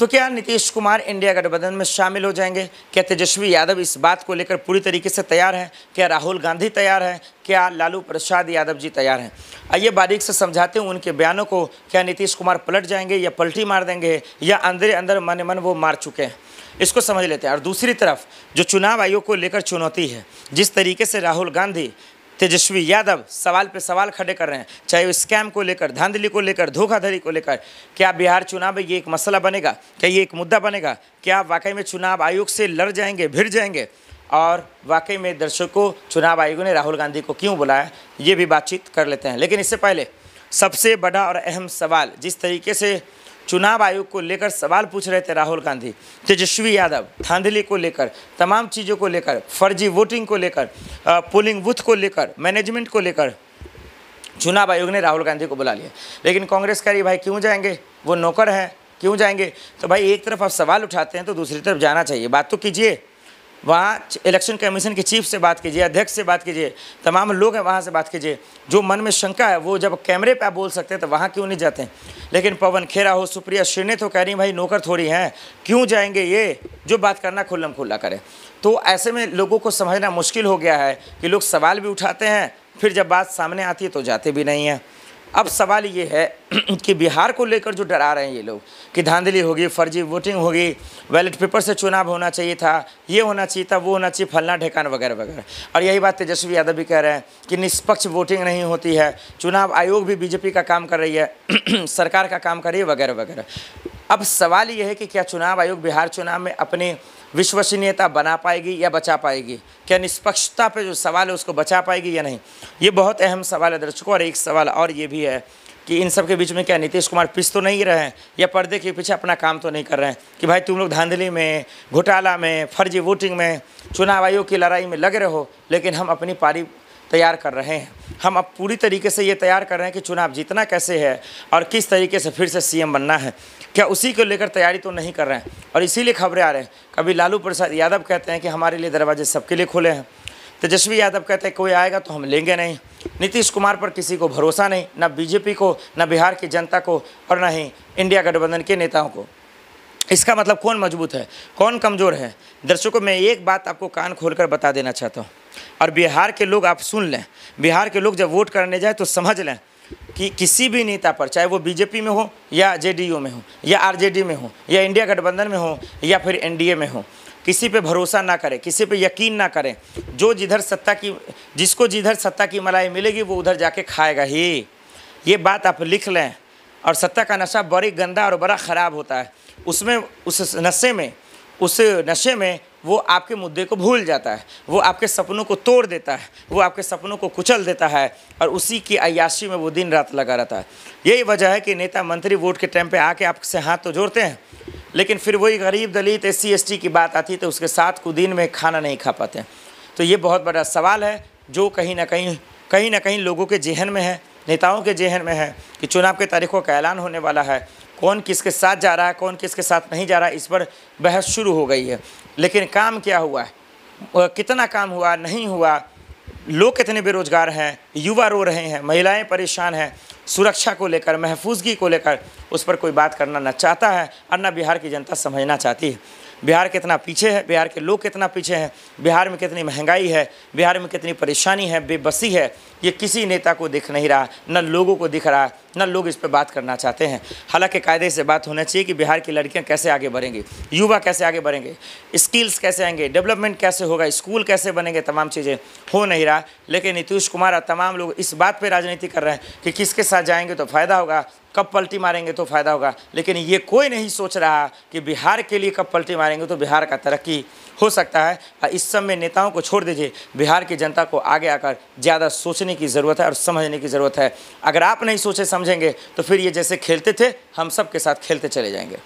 तो क्या नीतीश कुमार इंडिया गठबंधन में शामिल हो जाएंगे? क्या तेजस्वी यादव इस बात को लेकर पूरी तरीके से तैयार हैं? क्या राहुल गांधी तैयार हैं? क्या लालू प्रसाद यादव जी तैयार हैं? आइए बारीक से समझाते हैं उनके बयानों को। क्या नीतीश कुमार पलट जाएंगे या पलटी मार देंगे या अंदर अंदर मन मन वो मार चुके हैं? इसको समझ लेते हैं। और दूसरी तरफ जो चुनाव आयोग को लेकर चुनौती है, जिस तरीके से राहुल गांधी, तेजस्वी यादव सवाल पे सवाल खड़े कर रहे हैं, चाहे वो स्कैम को लेकर, धांधली को लेकर, धोखाधड़ी को लेकर, क्या बिहार चुनाव में ये एक मसला बनेगा? क्या ये एक मुद्दा बनेगा? क्या वाकई में चुनाव आयोग से लड़ जाएंगे, भिड़ जाएंगे? और वाकई में दर्शकों, चुनाव आयोग ने राहुल गांधी को क्यों बुलाया, ये भी बातचीत कर लेते हैं। लेकिन इससे पहले सबसे बड़ा और अहम सवाल, जिस तरीके से चुनाव आयोग को लेकर सवाल पूछ रहे थे राहुल गांधी, तेजस्वी यादव, धांधली को लेकर, तमाम चीज़ों को लेकर, फर्जी वोटिंग को लेकर, पोलिंग बूथ को लेकर, मैनेजमेंट को लेकर, चुनाव आयोग ने राहुल गांधी को बुला लिया। लेकिन कांग्रेस कह रही भाई क्यों जाएंगे, वो नौकर हैं, क्यों जाएंगे? तो भाई एक तरफ आप सवाल उठाते हैं तो दूसरी तरफ जाना चाहिए, बात तो कीजिए। वहाँ इलेक्शन कमीशन के चीफ से बात कीजिए, अध्यक्ष से बात कीजिए, तमाम लोग हैं वहाँ से बात कीजिए। जो मन में शंका है वो जब कैमरे पे आप बोल सकते हैं तो वहाँ क्यों नहीं जाते हैं? लेकिन पवन खेरा हो, सुप्रिया श्रीने तो कह रही भाई नौकर थोड़ी हैं, क्यों जाएंगे ये, जो बात करना खुल्लम खुल्ला करें। तो ऐसे में लोगों को समझना मुश्किल हो गया है कि लोग सवाल भी उठाते हैं, फिर जब बात सामने आती है तो जाते भी नहीं हैं। अब सवाल ये है कि बिहार को लेकर जो डरा रहे हैं ये लोग कि धांधली होगी, फर्जी वोटिंग होगी, बैलेट पेपर से चुनाव होना चाहिए था, ये होना चाहिए था, वो होना चाहिए, फलना ढेकान वगैरह वगैरह। और यही बात तेजस्वी यादव भी कह रहे हैं कि निष्पक्ष वोटिंग नहीं होती है, चुनाव आयोग भी बीजेपी का काम कर रही है, सरकार का काम कर रही है वगैरह वगैरह। अब सवाल ये है कि क्या चुनाव आयोग बिहार चुनाव में अपनी विश्वसनीयता बना पाएगी या बचा पाएगी? क्या निष्पक्षता पे जो सवाल है उसको बचा पाएगी या नहीं? ये बहुत अहम सवाल है दर्शकों। और एक सवाल और ये भी है कि इन सब के बीच में क्या नीतीश कुमार पिस तो नहीं रहे हैं या पर्दे के पीछे अपना काम तो नहीं कर रहे हैं कि भाई तुम लोग धांधली में, घोटाला में, फर्जी वोटिंग में, चुनाव आयोग की लड़ाई में लगे रहो, लेकिन हम अपनी पारी तैयार कर रहे हैं। हम अब पूरी तरीके से ये तैयार कर रहे हैं कि चुनाव जीतना कैसे है और किस तरीके से फिर से सीएम बनना है। क्या उसी को लेकर तैयारी तो नहीं कर रहे हैं? और इसीलिए खबरें आ रहे हैं। कभी लालू प्रसाद यादव कहते हैं कि हमारे लिए दरवाजे सबके लिए खुले हैं, तेजस्वी यादव कहते हैं कोई आएगा तो हम लेंगे नहीं, नीतीश कुमार पर किसी को भरोसा नहीं, ना बीजेपी को, ना बिहार की जनता को, और ना ही इंडिया गठबंधन के नेताओं को। इसका मतलब कौन मजबूत है, कौन कमज़ोर है? दर्शकों, मैं एक बात आपको कान खोलकर बता देना चाहता हूँ, और बिहार के लोग आप सुन लें। बिहार के लोग जब वोट करने जाए तो समझ लें कि किसी भी नेता पर, चाहे वो बीजेपी में हो या जेडीयू में हो या आरजेडी में हो या इंडिया गठबंधन में हो या फिर एनडीए में हो, किसी पे भरोसा ना करें, किसी पे यकीन ना करें। जिसको जिधर सत्ता की मलाई मिलेगी वो उधर जाके खाएगा ही। ये बात आप लिख लें। और सत्ता का नशा बड़ी गंदा और बड़ा ख़राब होता है। उस नशे में वो आपके मुद्दे को भूल जाता है, वो आपके सपनों को तोड़ देता है, वो आपके सपनों को कुचल देता है, और उसी की अय्याशी में वो दिन रात लगा रहता है। यही वजह है कि नेता मंत्री वोट के टाइम पे आके आपसे हाथ तो जोड़ते हैं, लेकिन फिर वही गरीब दलित SC ST की बात आती है तो उसके साथ को दिन में खाना नहीं खा पाते हैं। तो ये बहुत बड़ा सवाल है जो कहीं ना कहीं लोगों के जेहन में है, नेताओं के जेहन में है कि चुनाव के तारीखों का ऐलान होने वाला है, कौन किसके साथ जा रहा है, कौन किसके साथ नहीं जा रहा है, इस पर बहस शुरू हो गई है। लेकिन काम क्या हुआ है, कितना काम हुआ, नहीं हुआ, लोग कितने बेरोजगार हैं, युवा रो रहे हैं, महिलाएं परेशान हैं, सुरक्षा को लेकर, महफूजगी को लेकर, उस पर कोई बात करना न चाहता है और न बिहार की जनता समझना चाहती है। बिहार कितना पीछे है, बिहार के लोग कितना पीछे हैं, बिहार में कितनी महंगाई है, बिहार में कितनी परेशानी है, बेबसी है, ये किसी नेता को दिख नहीं रहा, न लोगों को दिख रहा, न लोग इस पर बात करना चाहते हैं। हालांकि कायदे से बात होना चाहिए कि बिहार की लड़कियां कैसे आगे बढ़ेंगी, युवा कैसे आगे बढ़ेंगे, स्किल्स कैसे आएंगे, डेवलपमेंट कैसे होगा, स्कूल कैसे बनेंगे, तमाम चीज़ें हो नहीं रहा। लेकिन नीतीश कुमार और तमाम लोग इस बात पर राजनीति कर रहे हैं कि किसके साथ जाएंगे तो फ़ायदा होगा, कब पलटी मारेंगे तो फ़ायदा होगा। लेकिन ये कोई नहीं सोच रहा कि बिहार के लिए कब पलटी मारेंगे तो बिहार का तरक्की हो सकता है। और इस समय नेताओं को छोड़ दीजिए, बिहार की जनता को आगे आकर ज़्यादा सोचने की ज़रूरत है और समझने की ज़रूरत है। अगर आप नहीं सोचे समझेंगे तो फिर ये जैसे खेलते थे हम सब के साथ खेलते चले जाएंगे।